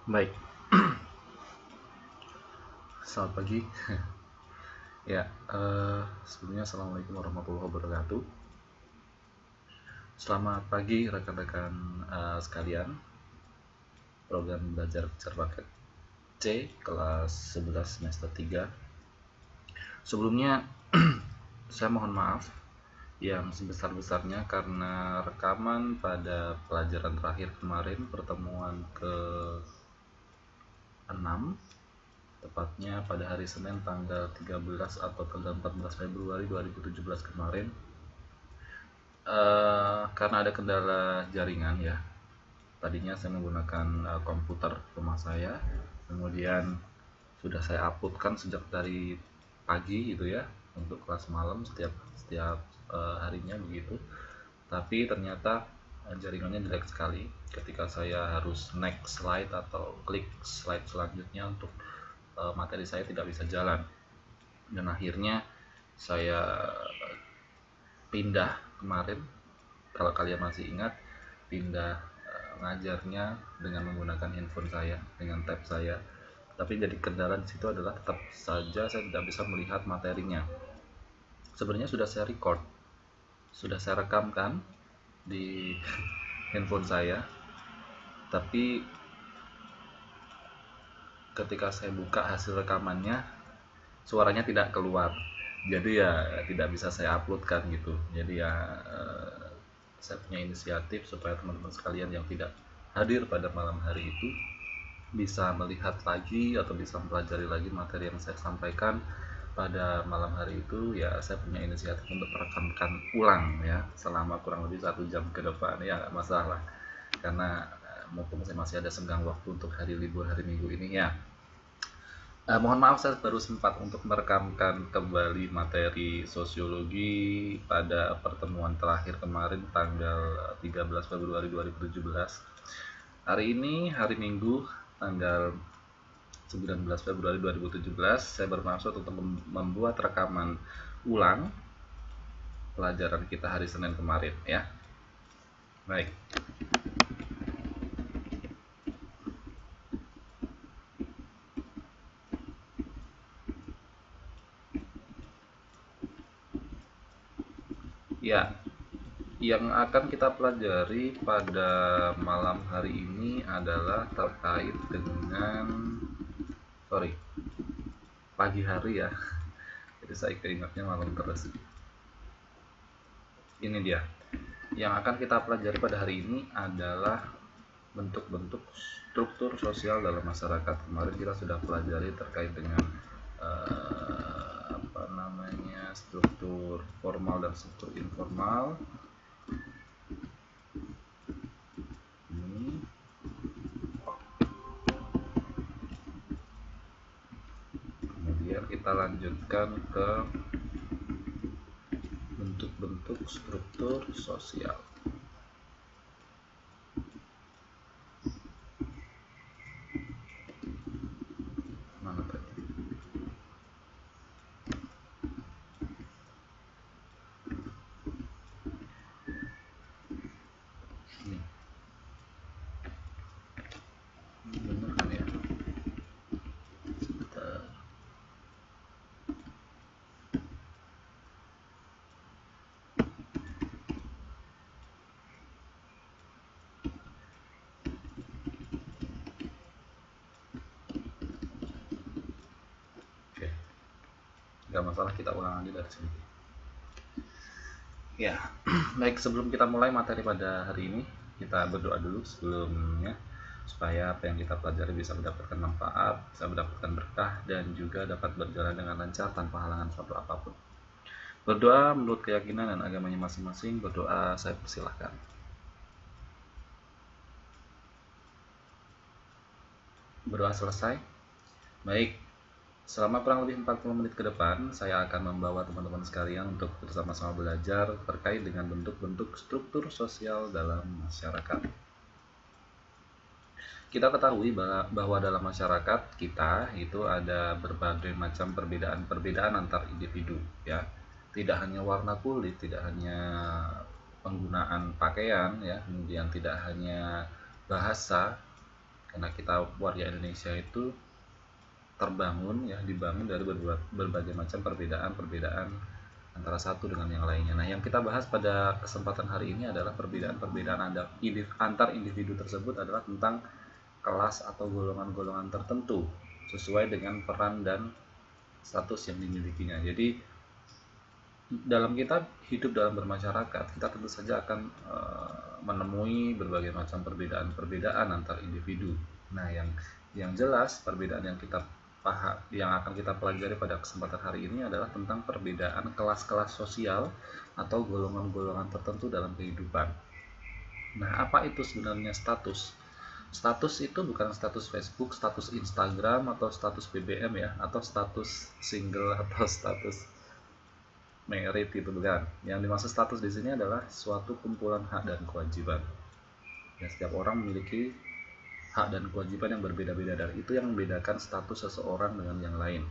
Baik, selamat pagi. Ya, sebelumnya assalamualaikum warahmatullahi wabarakatuh. Selamat pagi rekan-rekan sekalian. Program belajar Cerbakat C kelas 11 semester 3. Sebelumnya saya mohon maaf yang sebesar-besarnya karena rekaman pada pelajaran terakhir kemarin, pertemuan ke-6, tepatnya pada hari Senin tanggal 13 atau tanggal 14 Februari 2017 kemarin, karena ada kendala jaringan ya. Tadinya saya menggunakan komputer rumah saya, kemudian sudah saya uploadkan sejak dari pagi gitu ya, untuk kelas malam setiap harinya begitu. Tapi ternyata jaringannya jelek sekali ketika saya harus next slide atau klik slide selanjutnya untuk materi saya tidak bisa jalan, dan akhirnya saya pindah kemarin, kalau kalian masih ingat, pindah ngajarnya dengan menggunakan handphone saya, dengan tab saya. Tapi jadi kendala di situ adalah tetap saja saya tidak bisa melihat materinya. Sebenarnya sudah saya record, sudah saya rekamkan di handphone saya, tapi ketika saya buka hasil rekamannya, suaranya tidak keluar. Jadi ya tidak bisa saya uploadkan gitu. Jadi ya saya punya inisiatif supaya teman-teman sekalian yang tidak hadir pada malam hari itu bisa melihat lagi atau bisa mempelajari lagi materi yang saya sampaikan pada malam hari itu. Ya saya punya inisiatif untuk merekamkan ulang ya selama kurang lebih 1 jam ke depan. Ya nggak masalah, karena mumpung saya masih ada senggang waktu untuk hari libur hari Minggu ini ya. Mohon maaf, saya baru sempat untuk merekamkan kembali materi sosiologi pada pertemuan terakhir kemarin tanggal 13 Februari 2017. Hari ini hari Minggu tanggal 19 Februari 2017, saya bermaksud untuk membuat rekaman ulang pelajaran kita hari Senin kemarin ya. Baik. Ya, yang akan kita pelajari pada malam hari ini adalah terkait dengan pagi hari ya. Jadi saya keingatnya malam terus. Ini dia. Yang akan kita pelajari pada hari ini adalah bentuk-bentuk struktur sosial dalam masyarakat. Kemarin kita sudah pelajari terkait dengan struktur formal dan struktur informal. Kemudian kita lanjutkan ke bentuk-bentuk struktur sosial. Mana tadi? Ini. Benar kan ya? Sebentar. Gak masalah, kita ulang lagi dari sini ya. Baik, sebelum kita mulai materi pada hari ini, kita berdoa dulu sebelumnya supaya apa yang kita pelajari bisa mendapatkan manfaat, bisa mendapatkan berkah, dan juga dapat berjalan dengan lancar tanpa halangan suatu apapun. Berdoa menurut keyakinan dan agamanya masing-masing. Berdoa, saya persilahkan. Berdoa selesai. Baik, selama kurang lebih 40 menit ke depan, saya akan membawa teman-teman sekalian untuk bersama-sama belajar terkait dengan bentuk-bentuk struktur sosial dalam masyarakat. Kita ketahui bahwa dalam masyarakat kita itu ada berbagai macam perbedaan antar individu ya. Tidak hanya warna kulit, tidak hanya penggunaan pakaian ya, kemudian tidak hanya bahasa, karena kita warga Indonesia itu dibangun dari berbagai macam perbedaan antara satu dengan yang lainnya. Nah, yang kita bahas pada kesempatan hari ini adalah perbedaan antar individu tersebut adalah tentang kelas atau golongan-golongan tertentu sesuai dengan peran dan status yang dimilikinya. Jadi dalam kita hidup dalam bermasyarakat, kita tentu saja akan menemui berbagai macam perbedaan antar individu. Nah, yang jelas perbedaan yang akan kita pelajari pada kesempatan hari ini adalah tentang perbedaan kelas-kelas sosial atau golongan-golongan tertentu dalam kehidupan. Nah, apa itu sebenarnya status? Status itu bukan status Facebook, status Instagram, atau status BBM ya, atau status single atau status married gitu, bukan. Yang dimaksud status di sini adalah suatu kumpulan hak dan kewajiban. Ya, setiap orang memiliki hak dan kewajiban yang berbeda-beda, dan itu yang membedakan status seseorang dengan yang lain.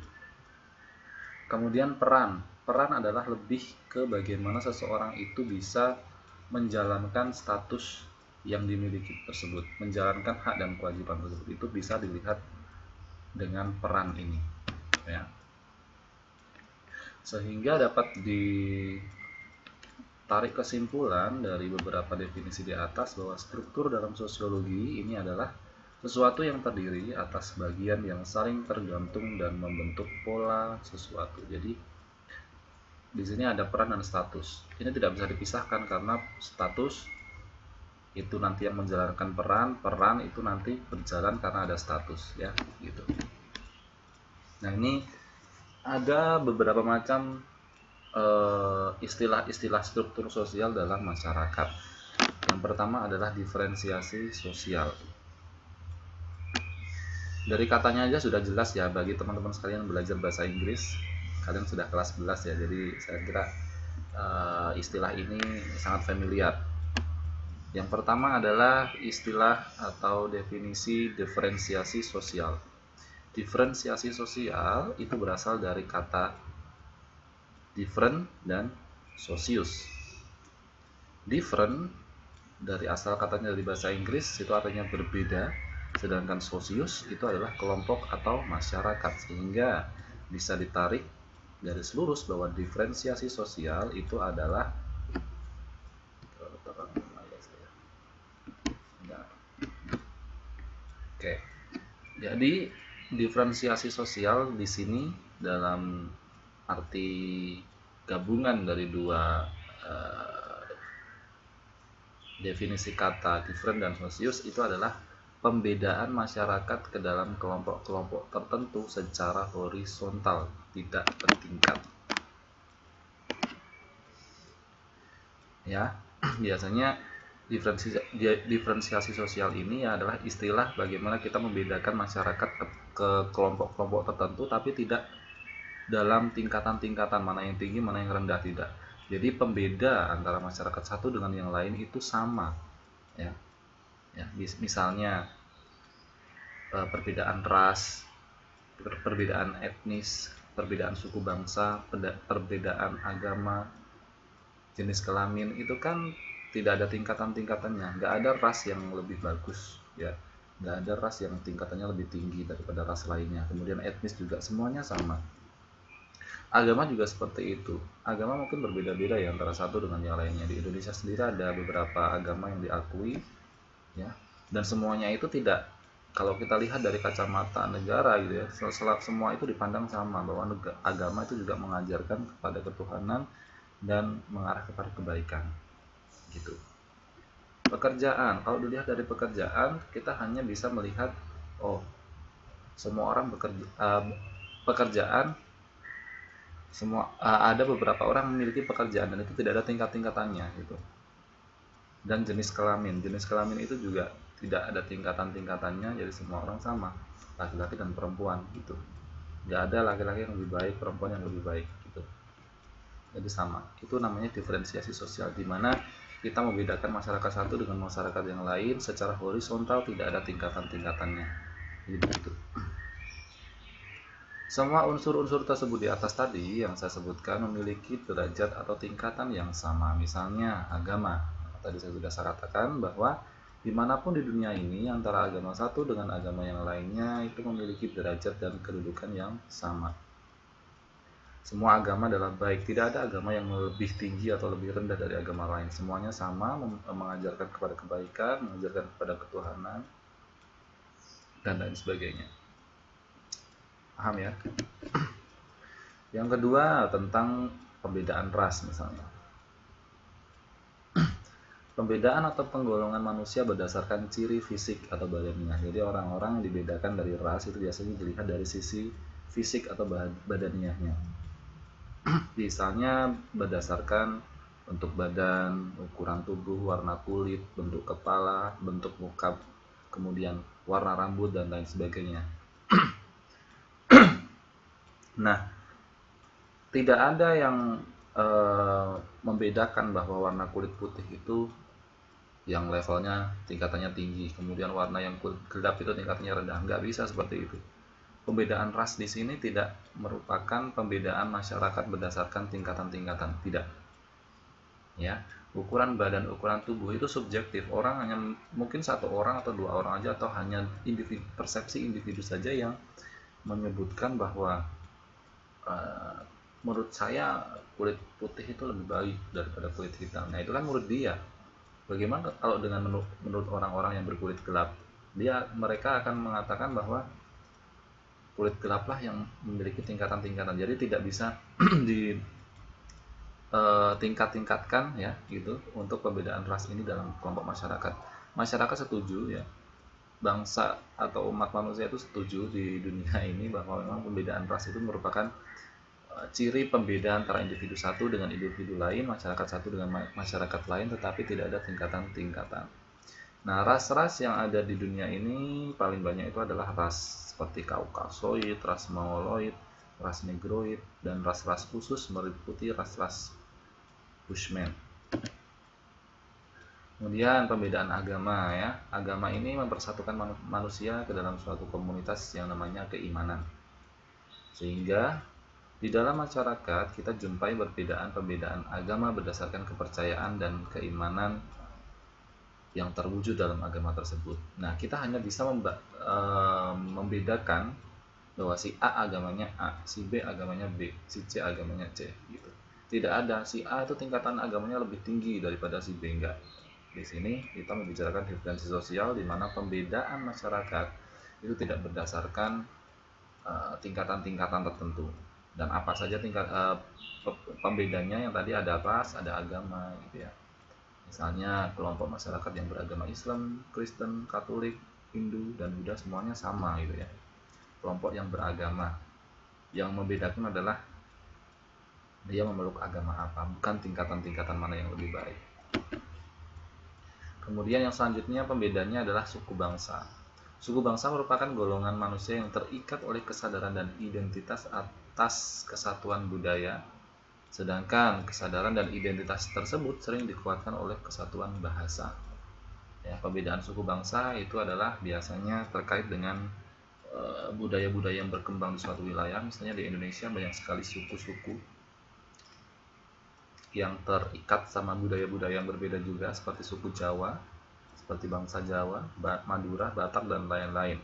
Kemudian peran adalah lebih ke bagaimana seseorang itu bisa menjalankan status yang dimiliki tersebut, menjalankan hak dan kewajiban tersebut. Itu bisa dilihat dengan peran ini, ya. Sehingga dapat ditarik kesimpulan dari beberapa definisi di atas bahwa struktur dalam sosiologi ini adalah sesuatu yang terdiri atas bagian yang saling tergantung dan membentuk pola sesuatu. Jadi di sini ada peran dan status. Ini tidak bisa dipisahkan karena status itu nanti yang menjalankan peran itu nanti berjalan karena ada status, ya, gitu. Nah, ini ada beberapa macam istilah-istilah struktur sosial dalam masyarakat. Yang pertama adalah diferensiasi sosial. Dari katanya aja sudah jelas ya, bagi teman-teman sekalian belajar bahasa Inggris, kalian sudah kelas 11 ya, jadi saya kira istilah ini sangat familiar. Yang pertama adalah istilah atau definisi diferensiasi sosial. Diferensiasi sosial itu berasal dari kata different dan socius. Different dari asal katanya dari bahasa Inggris itu artinya berbeda, sedangkan socius itu adalah kelompok atau masyarakat, sehingga bisa ditarik garis lurus bahwa diferensiasi sosial itu adalah jadi diferensiasi sosial di sini dalam arti gabungan dari dua definisi kata different dan socius itu adalah pembedaan masyarakat ke dalam kelompok-kelompok tertentu secara horizontal, tidak bertingkat. Ya, biasanya diferensiasi sosial ini adalah istilah bagaimana kita membedakan masyarakat ke kelompok-kelompok tertentu, tapi tidak dalam tingkatan-tingkatan mana yang tinggi mana yang rendah, tidak. Jadi pembeda antara masyarakat satu dengan yang lain itu sama, ya. Misalnya perbedaan ras, perbedaan etnis, perbedaan suku bangsa, perbedaan agama, jenis kelamin, itu kan tidak ada tingkatan-tingkatannya. Nggak ada ras yang lebih bagus, ya. Nggak ada ras yang tingkatannya lebih tinggi daripada ras lainnya. Kemudian etnis juga semuanya sama. Agama juga seperti itu. Agama mungkin berbeda-beda ya antara satu dengan yang lainnya. Di Indonesia sendiri ada beberapa agama yang diakui, ya, dan semuanya itu tidak, kalau kita lihat dari kacamata negara gitu ya, semua itu dipandang sama, bahwa agama itu juga mengajarkan kepada ketuhanan dan mengarah kepada kebaikan, gitu. Pekerjaan, kalau dilihat dari pekerjaan, kita hanya bisa melihat semua orang pekerjaan, semua ada beberapa orang memiliki pekerjaan dan itu tidak ada tingkat-tingkatannya gitu. Dan jenis kelamin itu juga tidak ada tingkatan-tingkatannya, jadi semua orang sama, laki-laki dan perempuan gitu. Nggak ada laki-laki yang lebih baik, perempuan yang lebih baik gitu. Jadi sama. Itu namanya diferensiasi sosial, di mana kita membedakan masyarakat satu dengan masyarakat yang lain secara horizontal, tidak ada tingkatan-tingkatannya. Jadi begitu. Semua unsur-unsur tersebut di atas tadi yang saya sebutkan memiliki derajat atau tingkatan yang sama. Misalnya agama. Tadi saya sudah katakan bahwa Dimanapun di dunia ini, antara agama satu dengan agama yang lainnya itu memiliki derajat dan kedudukan yang sama. Semua agama adalah baik, tidak ada agama yang lebih tinggi atau lebih rendah dari agama lain. Semuanya sama, mengajarkan kepada kebaikan, mengajarkan kepada ketuhanan, dan lain sebagainya. Paham ya? Yang kedua, tentang pembedaan ras misalnya. Pembedaan atau penggolongan manusia berdasarkan ciri fisik atau badannya. Jadi orang-orang yang dibedakan dari ras itu biasanya dilihat dari sisi fisik atau badaniahnya. Misalnya berdasarkan bentuk badan, ukuran tubuh, warna kulit, bentuk kepala, bentuk muka, kemudian warna rambut dan lain sebagainya. Nah, tidak ada yang membedakan bahwa warna kulit putih itu yang levelnya tingkatannya tinggi, kemudian warna yang kulit gelap itu tingkatannya rendah. Nggak bisa seperti itu. Pembedaan ras di sini tidak merupakan pembedaan masyarakat berdasarkan tingkatan-tingkatan, tidak. Ya, ukuran badan, ukuran tubuh itu subjektif. Orang hanya mungkin satu orang atau dua orang aja, atau hanya individu, persepsi individu saja yang menyebutkan bahwa menurut saya kulit putih itu lebih baik daripada kulit hitam. Nah, itu kan menurut dia. Bagaimana kalau dengan menurut orang-orang yang berkulit gelap? Mereka akan mengatakan bahwa kulit gelaplah yang memiliki tingkatan-tingkatan. Jadi tidak bisa di tingkat-tingkatkan ya gitu untuk perbedaan ras ini dalam kelompok masyarakat. Masyarakat setuju ya. Bangsa atau umat manusia itu setuju di dunia ini bahwa memang pembedaan ras itu merupakan ciri pembeda antara individu satu dengan individu lain, masyarakat satu dengan masyarakat lain, tetapi tidak ada tingkatan-tingkatan. Nah, ras-ras yang ada di dunia ini paling banyak itu adalah ras seperti Kaukasoid, ras Mongoloid, ras Negroid, dan ras-ras khusus meliputi ras-ras Bushman. Kemudian pembedaan agama ya. Agama ini mempersatukan manusia ke dalam suatu komunitas yang namanya keimanan. Sehingga di dalam masyarakat kita jumpai pembedaan agama berdasarkan kepercayaan dan keimanan yang terwujud dalam agama tersebut. Nah, kita hanya bisa membedakan bahwa si A agamanya A, si B agamanya B, si C agamanya C gitu. Tidak ada si A itu tingkatan agamanya lebih tinggi daripada si B, enggak. Di sini kita membicarakan diferensi sosial di mana pembedaan masyarakat itu tidak berdasarkan tingkatan-tingkatan tertentu. Dan apa saja pembedanya yang tadi ada ras, ada agama gitu ya. Misalnya kelompok masyarakat yang beragama Islam, Kristen, Katolik, Hindu, dan Buddha semuanya sama gitu ya. Kelompok yang beragama. Yang membedakan adalah dia memeluk agama apa, bukan tingkatan-tingkatan mana yang lebih baik. Kemudian yang selanjutnya pembedanya adalah suku bangsa. Suku bangsa merupakan golongan manusia yang terikat oleh kesadaran dan identitas atas kesatuan budaya, sedangkan kesadaran dan identitas tersebut sering dikuatkan oleh kesatuan bahasa. Ya, pembedaan suku bangsa itu adalah biasanya terkait dengan budaya-budaya yang berkembang di suatu wilayah. Misalnya di Indonesia banyak sekali suku-suku yang terikat sama budaya-budaya yang berbeda juga, seperti suku Jawa, seperti bangsa Jawa, Madura, Batak, dan lain-lain.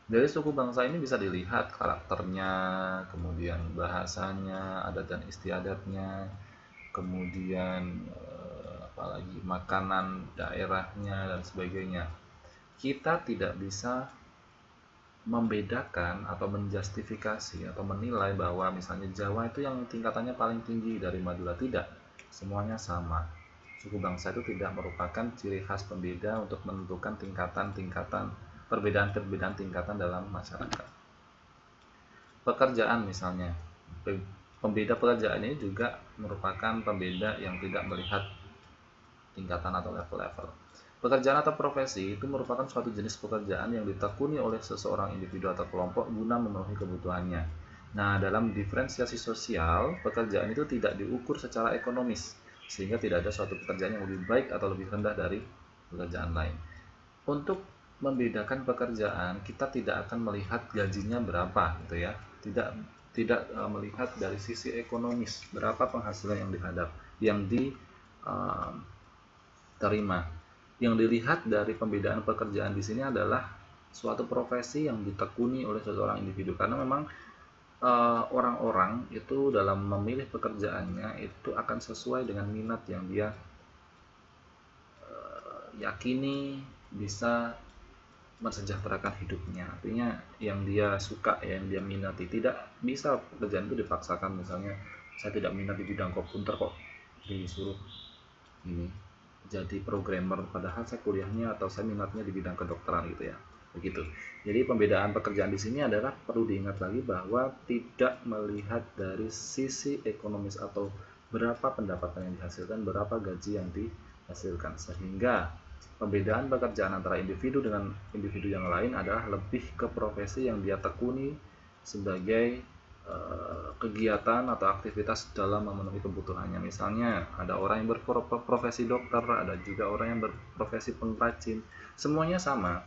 Dari suku bangsa ini bisa dilihat karakternya, kemudian bahasanya, adat dan istiadatnya, kemudian apalagi makanan daerahnya dan sebagainya. Kita tidak bisa membedakan atau menjustifikasi atau menilai bahwa misalnya Jawa itu yang tingkatannya paling tinggi dari Madura, tidak. Semuanya sama. Suku bangsa itu tidak merupakan ciri khas pembeda untuk menentukan tingkatan-tingkatan, perbedaan-perbedaan tingkatan dalam masyarakat. Pekerjaan misalnya, pembeda pekerjaan ini juga merupakan pembeda yang tidak melihat tingkatan atau level-level. Pekerjaan atau profesi itu merupakan suatu jenis pekerjaan yang ditekuni oleh seseorang individu atau kelompok guna memenuhi kebutuhannya. Nah, dalam diferensiasi sosial, pekerjaan itu tidak diukur secara ekonomis, sehingga tidak ada suatu pekerjaan yang lebih baik atau lebih rendah dari pekerjaan lain. Untuk membedakan pekerjaan, kita tidak akan melihat gajinya berapa gitu ya. Tidak melihat dari sisi ekonomis berapa penghasilan yang diterima. Yang dilihat dari pembedaan pekerjaan di sini adalah suatu profesi yang ditekuni oleh seseorang individu, karena memang orang-orang itu dalam memilih pekerjaannya itu akan sesuai dengan minat yang dia yakini bisa mensejahterakan hidupnya. Artinya yang dia suka, yang dia minati. Tidak bisa pekerjaan itu dipaksakan. Misalnya saya tidak minat di bidang komputer kok disuruh ini jadi programmer, padahal saya kuliahnya atau saya minatnya di bidang kedokteran gitu ya. Begitu. Jadi pembedaan pekerjaan di sini adalah perlu diingat lagi bahwa tidak melihat dari sisi ekonomis atau berapa pendapatan yang dihasilkan, berapa gaji yang dihasilkan, sehingga pembedaan pekerjaan antara individu dengan individu yang lain adalah lebih ke profesi yang dia tekuni sebagai kegiatan atau aktivitas dalam memenuhi kebutuhannya. Misalnya ada orang yang berprofesi dokter, ada juga orang yang berprofesi pengrajin. Semuanya sama.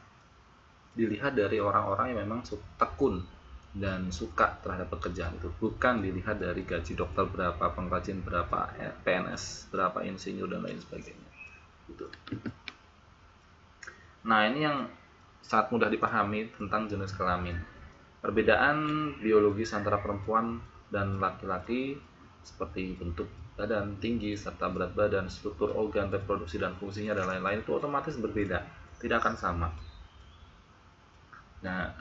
Dilihat dari orang-orang yang memang tekun dan suka terhadap pekerjaan itu, bukan dilihat dari gaji dokter berapa, pengrajin berapa, PNS berapa, insinyur dan lain sebagainya. Gitu. Nah, ini yang sangat mudah dipahami tentang jenis kelamin. Perbedaan biologis antara perempuan dan laki-laki seperti bentuk badan, tinggi, serta berat badan, struktur organ, reproduksi dan fungsinya dan lain-lain itu otomatis berbeda, tidak akan sama. Nah,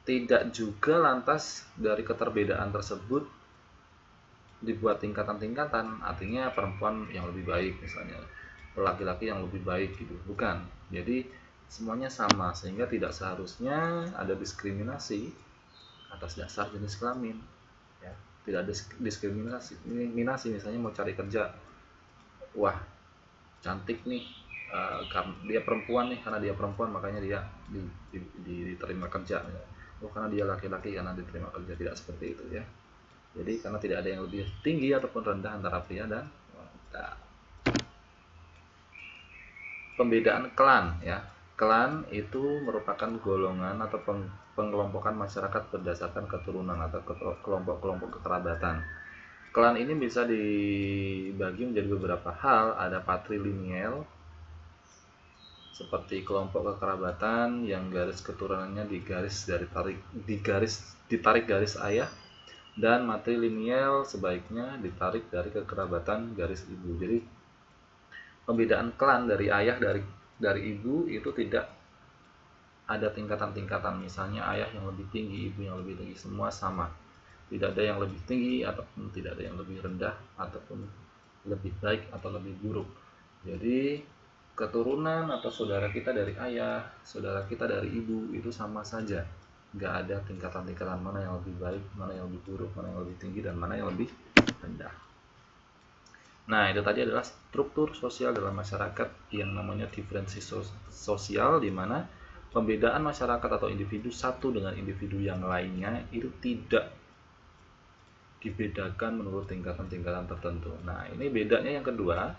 tidak juga lantas dari keterbedaan tersebut dibuat tingkatan-tingkatan, artinya perempuan yang lebih baik misalnya, laki-laki yang lebih baik gitu, bukan. Jadi semuanya sama, sehingga tidak seharusnya ada diskriminasi atas dasar jenis kelamin ya. Tidak ada diskriminasi misalnya mau cari kerja, wah cantik nih, dia perempuan nih, karena dia perempuan makanya dia diterima kerja ya. Oh karena dia laki-laki karena diterima kerja, tidak seperti itu ya. Jadi karena tidak ada yang lebih tinggi ataupun rendah antara pria dan wanita. Pembedaan klan ya. Klan itu merupakan golongan atau pengelompokan masyarakat berdasarkan keturunan atau kelompok-kelompok kekerabatan. Klan ini bisa dibagi menjadi beberapa hal. Ada patrilineal, seperti kelompok kekerabatan yang garis keturunannya ditarik garis ayah, dan matrilineal sebaiknya ditarik dari kekerabatan garis ibu. Jadi pembedaan klan dari ayah dari ibu itu tidak ada tingkatan-tingkatan. Misalnya ayah yang lebih tinggi, ibu yang lebih tinggi, semua sama. Tidak ada yang lebih tinggi ataupun tidak ada yang lebih rendah ataupun lebih baik atau lebih buruk. Jadi keturunan atau saudara kita dari ayah, saudara kita dari ibu itu sama saja. Nggak ada tingkatan-tingkatan mana yang lebih baik, mana yang lebih buruk, mana yang lebih tinggi, dan mana yang lebih rendah. Nah, itu tadi adalah struktur sosial dalam masyarakat yang namanya diferensi sosial, di mana pembedaan masyarakat atau individu satu dengan individu yang lainnya itu tidak dibedakan menurut tingkatan-tingkatan tertentu. Nah, ini bedanya yang kedua,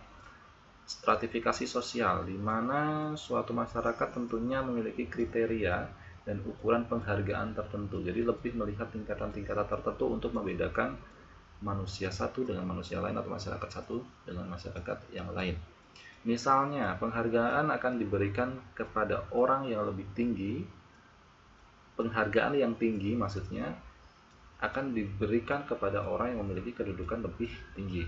stratifikasi sosial, di mana suatu masyarakat tentunya memiliki kriteria dan ukuran penghargaan tertentu. Jadi lebih melihat tingkatan-tingkatan tertentu untuk membedakan manusia satu dengan manusia lain atau masyarakat satu dengan masyarakat yang lain. Misalnya, penghargaan akan diberikan kepada orang yang lebih tinggi. Penghargaan yang tinggi maksudnya akan diberikan kepada orang yang memiliki kedudukan lebih tinggi.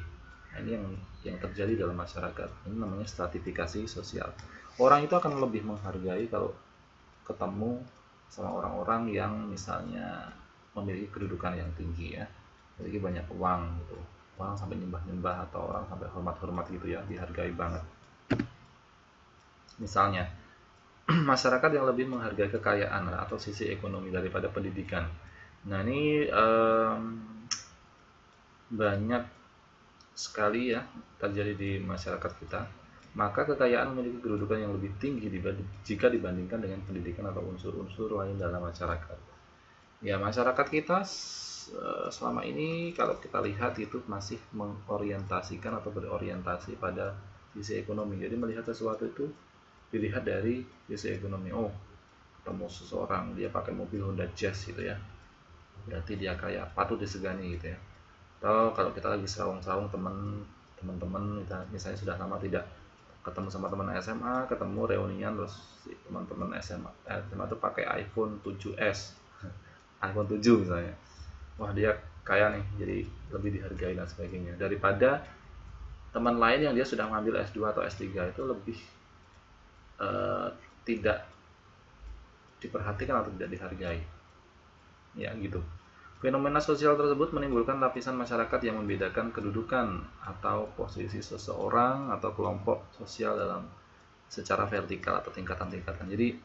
Nah, ini yang terjadi dalam masyarakat. Ini namanya stratifikasi sosial. Orang itu akan lebih menghargai kalau ketemu sama orang-orang yang misalnya memiliki kedudukan yang tinggi ya, memiliki banyak uang gitu. Orang sampai nyembah-nyembah atau orang sampai hormat-hormat gitu ya, dihargai banget. Misalnya, masyarakat yang lebih menghargai kekayaan atau sisi ekonomi daripada pendidikan. Nah, ini banyak sekali ya terjadi di masyarakat kita. Maka kekayaan memiliki kedudukan yang lebih tinggi jika dibandingkan dengan pendidikan atau unsur-unsur lain dalam masyarakat. Ya, masyarakat kita selama ini kalau kita lihat itu masih mengorientasikan atau berorientasi pada sisi ekonomi. Jadi melihat sesuatu itu dilihat dari sisi ekonomi. Oh, ketemu seseorang dia pakai mobil Honda Jazz gitu ya, berarti dia kaya, patut disegani gitu ya. Atau kalau kita lagi sawung-sawung teman-teman misalnya sudah lama tidak ketemu sama teman SMA, ketemu reunian, terus si teman-teman SMA tuh pakai iPhone 7s, iPhone 7 misalnya, wah dia kaya nih, jadi lebih dihargai dan sebagainya, daripada teman lain yang dia sudah mengambil S2 atau S3 itu lebih tidak diperhatikan atau tidak dihargai, ya gitu. Fenomena sosial tersebut menimbulkan lapisan masyarakat yang membedakan kedudukan atau posisi seseorang atau kelompok sosial dalam secara vertikal atau tingkatan-tingkatan. Jadi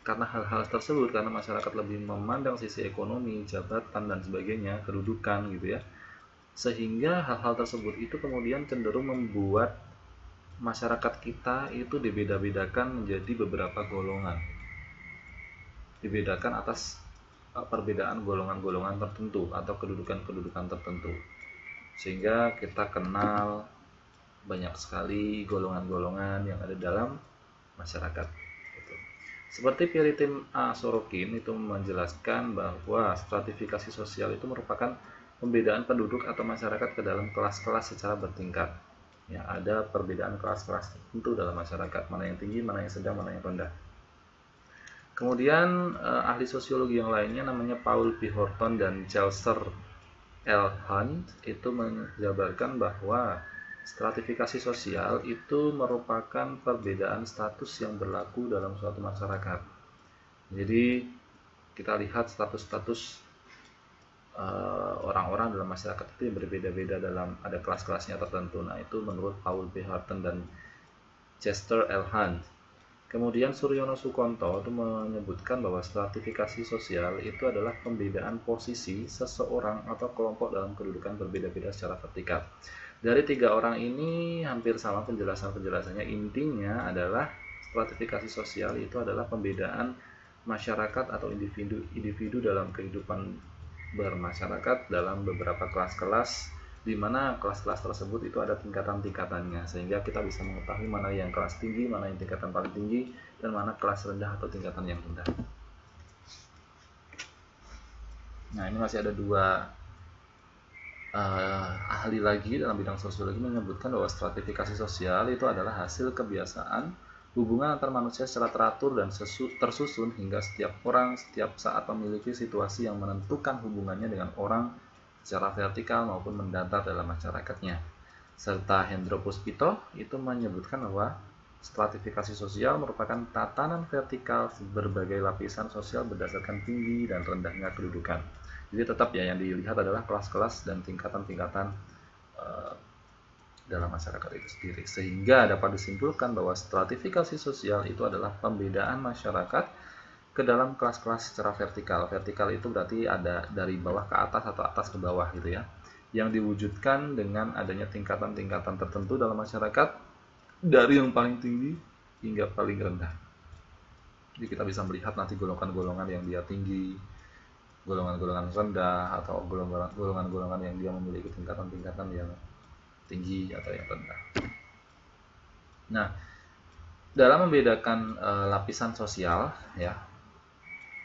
karena hal-hal tersebut, karena masyarakat lebih memandang sisi ekonomi, jabatan dan sebagainya, kedudukan gitu ya, sehingga hal-hal tersebut itu kemudian cenderung membuat masyarakat kita itu dibeda-bedakan menjadi beberapa golongan, dibedakan atas perbedaan golongan-golongan tertentu atau kedudukan-kedudukan tertentu, sehingga kita kenal banyak sekali golongan-golongan yang ada dalam masyarakat. Seperti Piritim A. Sorokin itu menjelaskan bahwa stratifikasi sosial itu merupakan pembedaan penduduk atau masyarakat ke dalam kelas-kelas secara bertingkat. Ya, ada perbedaan kelas-kelas tertentu dalam masyarakat, mana yang tinggi, mana yang sedang, mana yang rendah. Kemudian ahli sosiologi yang lainnya namanya Paul B. Horton dan Chelsea L. Hunt itu menjabarkan bahwa stratifikasi sosial itu merupakan perbedaan status yang berlaku dalam suatu masyarakat. Jadi kita lihat status-status orang-orang dalam masyarakat itu berbeda-beda, dalam ada kelas-kelasnya tertentu. Nah itu menurut Paul B. Horton dan Chester L. Hunt. Kemudian Suryono Sukonto itu menyebutkan bahwa stratifikasi sosial itu adalah pembedaan posisi seseorang atau kelompok dalam kedudukan berbeda-beda secara vertikal. Dari tiga orang ini hampir sama penjelasannya. Intinya adalah stratifikasi sosial itu adalah pembedaan masyarakat atau individu dalam kehidupan bermasyarakat dalam beberapa kelas-kelas, di mana kelas-kelas tersebut itu ada tingkatan-tingkatannya, sehingga kita bisa mengetahui mana yang kelas tinggi, mana yang tingkatan paling tinggi, dan mana kelas rendah atau tingkatan yang rendah. Nah ini masih ada dua ahli lagi dalam bidang sosiologi menyebutkan bahwa stratifikasi sosial itu adalah hasil kebiasaan hubungan antar manusia secara teratur dan tersusun hingga setiap orang setiap saat memiliki situasi yang menentukan hubungannya dengan orang secara vertikal maupun mendatar dalam masyarakatnya. Serta Hendro Puspito itu menyebutkan bahwa stratifikasi sosial merupakan tatanan vertikal berbagai lapisan sosial berdasarkan tinggi dan rendahnya kedudukan. Jadi tetap ya yang dilihat adalah kelas-kelas dan tingkatan-tingkatan dalam masyarakat itu sendiri, sehingga dapat disimpulkan bahwa stratifikasi sosial itu adalah pembedaan masyarakat ke dalam kelas-kelas secara vertikal. Vertikal itu berarti ada dari bawah ke atas atau atas ke bawah gitu ya, yang diwujudkan dengan adanya tingkatan-tingkatan tertentu dalam masyarakat dari yang paling tinggi hingga paling rendah. Jadi kita bisa melihat nanti golongan-golongan yang dia tinggi, golongan-golongan rendah, atau golongan-golongan yang dia memiliki tingkatan-tingkatan yang tinggi atau yang rendah. Nah, dalam membedakan lapisan sosial ya,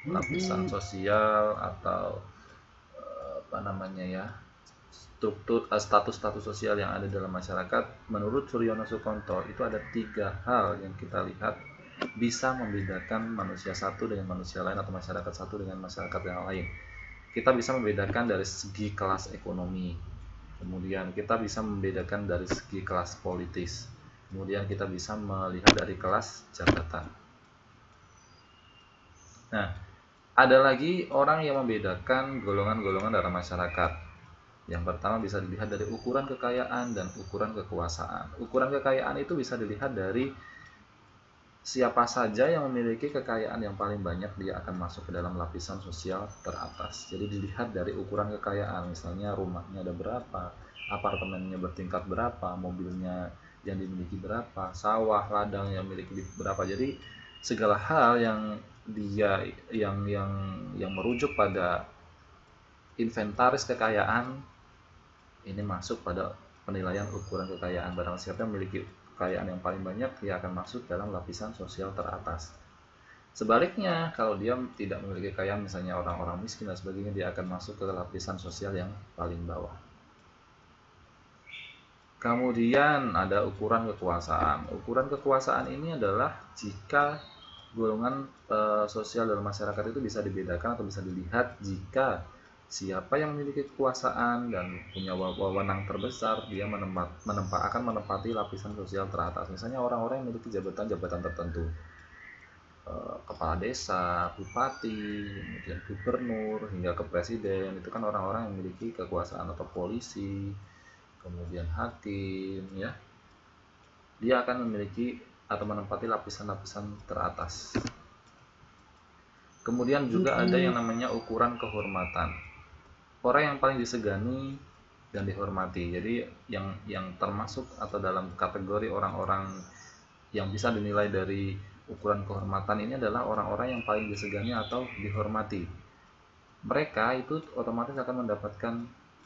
lapisan sosial atau apa namanya ya, struktur status-status sosial yang ada dalam masyarakat, menurut Suryono Sukonto itu ada 3 hal yang kita lihat bisa membedakan manusia satu dengan manusia lain atau masyarakat satu dengan masyarakat yang lain. Kita bisa membedakan dari segi kelas ekonomi, kemudian kita bisa membedakan dari segi kelas politis, kemudian kita bisa melihat dari kelas jabatan. Nah, ada lagi orang yang membedakan golongan-golongan dalam masyarakat. Yang pertama bisa dilihat dari ukuran kekayaan dan ukuran kekuasaan. Ukuran kekayaan itu bisa dilihat dari siapa saja yang memiliki kekayaan yang paling banyak, dia akan masuk ke dalam lapisan sosial teratas. Jadi dilihat dari ukuran kekayaan, misalnya rumahnya ada berapa, apartemennya bertingkat berapa, mobilnya yang dimiliki berapa, sawah ladang yang dimiliki berapa. Jadi segala hal yang dia yang merujuk pada inventaris kekayaan ini masuk pada penilaian ukuran kekayaan. Barang siapa yang memiliki kekayaan yang paling banyak, dia akan masuk dalam lapisan sosial teratas. Sebaliknya, kalau dia tidak memiliki kekayaan, misalnya orang-orang miskin dan sebagainya, dia akan masuk ke lapisan sosial yang paling bawah. Kemudian ada ukuran kekuasaan. Ukuran kekuasaan ini adalah jika golongan sosial dalam masyarakat itu bisa dibedakan atau bisa dilihat jika siapa yang memiliki kekuasaan dan punya wewenang terbesar, dia akan menempati lapisan sosial teratas. Misalnya orang-orang yang memiliki jabatan-jabatan tertentu, kepala desa, bupati, kemudian gubernur, hingga ke presiden, itu kan orang-orang yang memiliki kekuasaan, atau polisi, kemudian hakim, ya, dia akan memiliki atau menempati lapisan-lapisan teratas. Kemudian juga ada yang namanya ukuran kehormatan. Orang yang paling disegani dan dihormati. Jadi yang termasuk atau dalam kategori orang-orang yang bisa dinilai dari ukuran kehormatan ini adalah orang-orang yang paling disegani atau dihormati. Mereka itu otomatis akan mendapatkan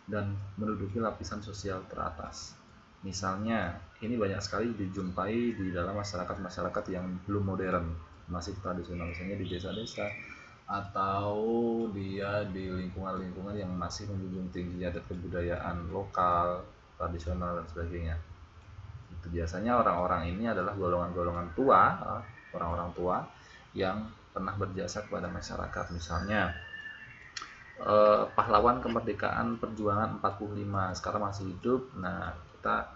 dan menduduki lapisan sosial teratas. Misalnya, ini banyak sekali dijumpai di dalam masyarakat-masyarakat yang belum modern, masih tradisional, misalnya di desa-desa, atau dia di lingkungan-lingkungan yang masih menjunjung tinggi adat kebudayaan lokal, tradisional, dan sebagainya. Itu biasanya orang-orang ini adalah golongan-golongan tua, orang-orang tua yang pernah berjasa kepada masyarakat. Misalnya, pahlawan kemerdekaan perjuangan 45 sekarang masih hidup. Nah, kita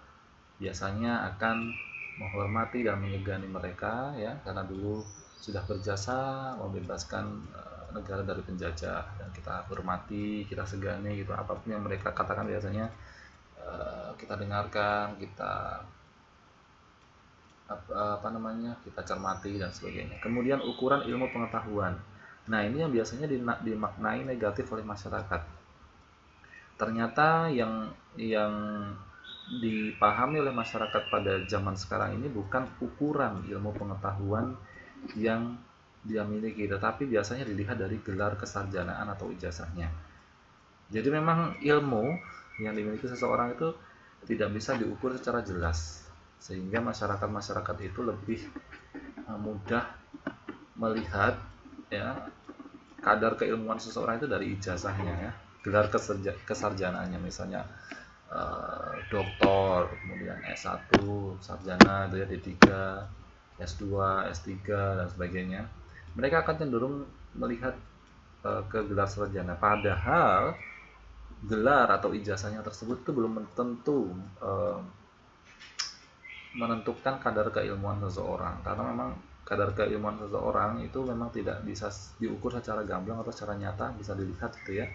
biasanya akan menghormati dan menyegani mereka, ya, karena dulu sudah berjasa membebaskan negara dari penjajah, dan kita hormati, kita segani gitu. Apapun yang mereka katakan biasanya kita dengarkan, kita kita cermati dan sebagainya. Kemudian ukuran ilmu pengetahuan. Nah, ini yang biasanya dimaknai negatif oleh masyarakat. Ternyata yang dipahami oleh masyarakat pada zaman sekarang ini bukan ukuran ilmu pengetahuan yang dia miliki, tetapi biasanya dilihat dari gelar kesarjanaan atau ijazahnya. Jadi memang ilmu yang dimiliki seseorang itu tidak bisa diukur secara jelas, sehingga masyarakat itu lebih mudah melihat, ya, kadar keilmuan seseorang itu dari ijazahnya, ya, gelar kesarjanaannya, misalnya doktor, kemudian S1, sarjana, D3, S2, S3, dan sebagainya. Mereka akan cenderung melihat ke gelar sarjana, padahal gelar atau ijazahnya tersebut itu belum tentu menentukan kadar keilmuan seseorang, karena memang kadar keilmuan seseorang itu memang tidak bisa diukur secara gamblang atau secara nyata bisa dilihat, gitu ya.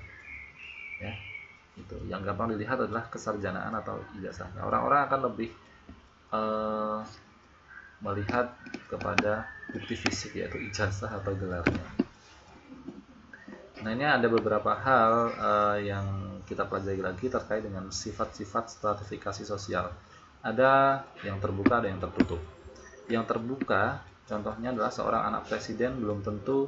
Itu yang gampang dilihat adalah kesarjanaan atau ijazahnya. Orang-orang akan lebih melihat kepada bukti fisik, yaitu ijazah atau gelarnya. Nah, ini ada beberapa hal yang kita pelajari lagi terkait dengan sifat-sifat stratifikasi sosial. Ada yang terbuka, ada yang tertutup. Yang terbuka contohnya adalah seorang anak presiden belum tentu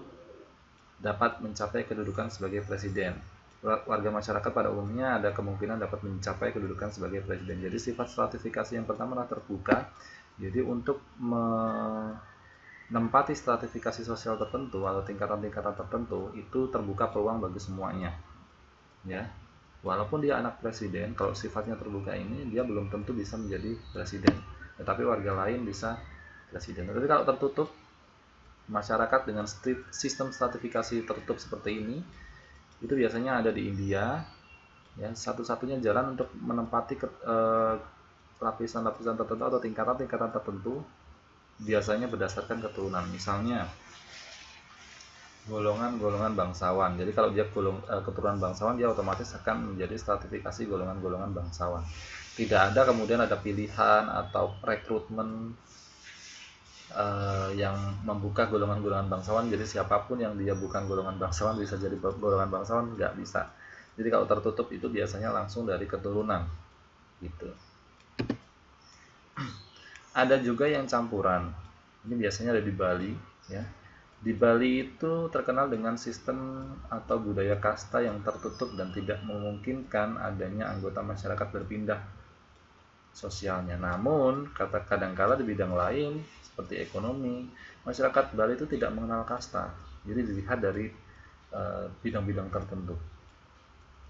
dapat mencapai kedudukan sebagai presiden. Warga masyarakat pada umumnya ada kemungkinan dapat mencapai kedudukan sebagai presiden. Jadi sifat stratifikasi yang pertama adalah terbuka. Jadi untuk menempati stratifikasi sosial tertentu atau tingkatan-tingkatan tertentu itu terbuka peluang bagi semuanya, ya. Walaupun dia anak presiden, kalau sifatnya terbuka ini dia belum tentu bisa menjadi presiden, tetapi warga lain bisa presiden. Tapi kalau tertutup, masyarakat dengan sistem stratifikasi tertutup seperti ini itu biasanya ada di India, ya. Satu-satunya jalan untuk menempati lapisan-lapisan tertentu atau tingkatan-tingkatan tertentu biasanya berdasarkan keturunan. Misalnya golongan-golongan bangsawan. Jadi kalau dia keturunan bangsawan, dia otomatis akan menjadi stratifikasi golongan-golongan bangsawan. Tidak ada kemudian ada pilihan atau rekrutmen yang membuka golongan-golongan bangsawan. Jadi siapapun yang dia bukan golongan bangsawan bisa jadi golongan bangsawan, nggak bisa. Jadi kalau tertutup itu biasanya langsung dari keturunan, gitu. Ada juga yang campuran. Ini biasanya ada di Bali, ya. Di Bali itu terkenal dengan sistem atau budaya kasta yang tertutup dan tidak memungkinkan adanya anggota masyarakat berpindah sosialnya. Namun, kadang-kala di bidang lain seperti ekonomi, masyarakat Bali itu tidak mengenal kasta. Jadi dilihat dari bidang-bidang tertentu.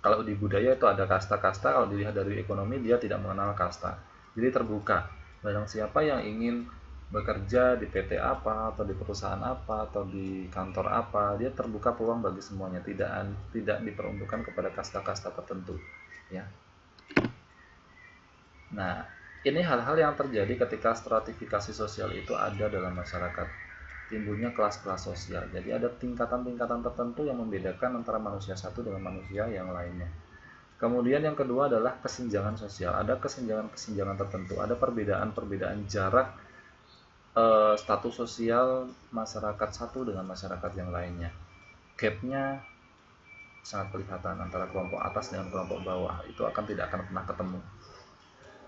Kalau di budaya itu ada kasta-kasta, kalau dilihat dari ekonomi dia tidak mengenal kasta. Jadi terbuka. Barang siapa yang ingin bekerja di PT apa atau di perusahaan apa atau di kantor apa, dia terbuka peluang bagi semuanya, tidak diperuntukkan kepada kasta-kasta tertentu, ya. Nah, ini hal-hal yang terjadi ketika stratifikasi sosial itu ada dalam masyarakat. Timbulnya kelas-kelas sosial. Jadi ada tingkatan-tingkatan tertentu yang membedakan antara manusia satu dengan manusia yang lainnya. Kemudian yang kedua adalah kesenjangan sosial. Ada kesenjangan-kesenjangan tertentu, ada perbedaan-perbedaan jarak status sosial masyarakat satu dengan masyarakat yang lainnya. Gapnya sangat kelihatan antara kelompok atas dengan kelompok bawah. Itu tidak akan pernah ketemu.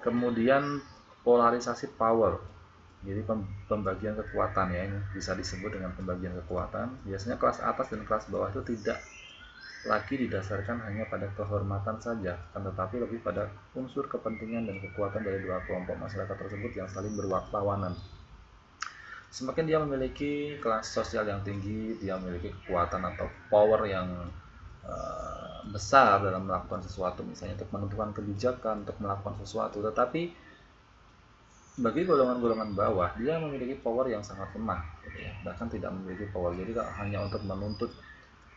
Kemudian polarisasi power. Jadi pembagian kekuatan, ya, ini bisa disebut dengan pembagian kekuatan. Biasanya kelas atas dan kelas bawah itu tidak lagi didasarkan hanya pada kehormatan saja, tetapi lebih pada unsur kepentingan dan kekuatan dari dua kelompok masyarakat tersebut yang saling berlawanan. Semakin dia memiliki kelas sosial yang tinggi, dia memiliki kekuatan atau power yang besar dalam melakukan sesuatu, misalnya untuk menentukan kebijakan, untuk melakukan sesuatu. Tetapi bagi golongan-golongan bawah, dia memiliki power yang sangat lemah, gitu ya. Bahkan tidak memiliki power. Jadi hanya untuk menuntut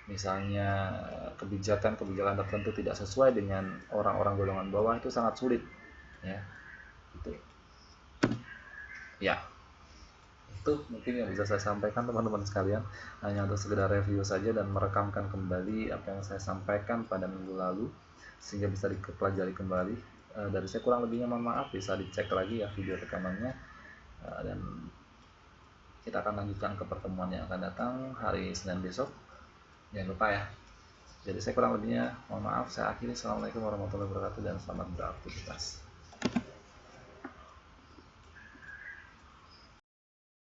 misalnya kebijakan-kebijakan tertentu tidak sesuai dengan orang-orang golongan bawah itu sangat sulit, ya. Gitu. Ya, itu mungkin yang bisa saya sampaikan teman-teman sekalian, hanya untuk sekedar review saja dan merekamkan kembali apa yang saya sampaikan pada minggu lalu sehingga bisa dipelajari kembali. Dari saya kurang lebihnya mohon maaf, bisa dicek lagi ya video rekamannya, dan kita akan lanjutkan ke pertemuan yang akan datang hari Senin besok. Jangan lupa ya. Jadi saya kurang lebihnya mohon maaf, saya akhiri. Assalamualaikum warahmatullahi wabarakatuh dan selamat beraktivitas.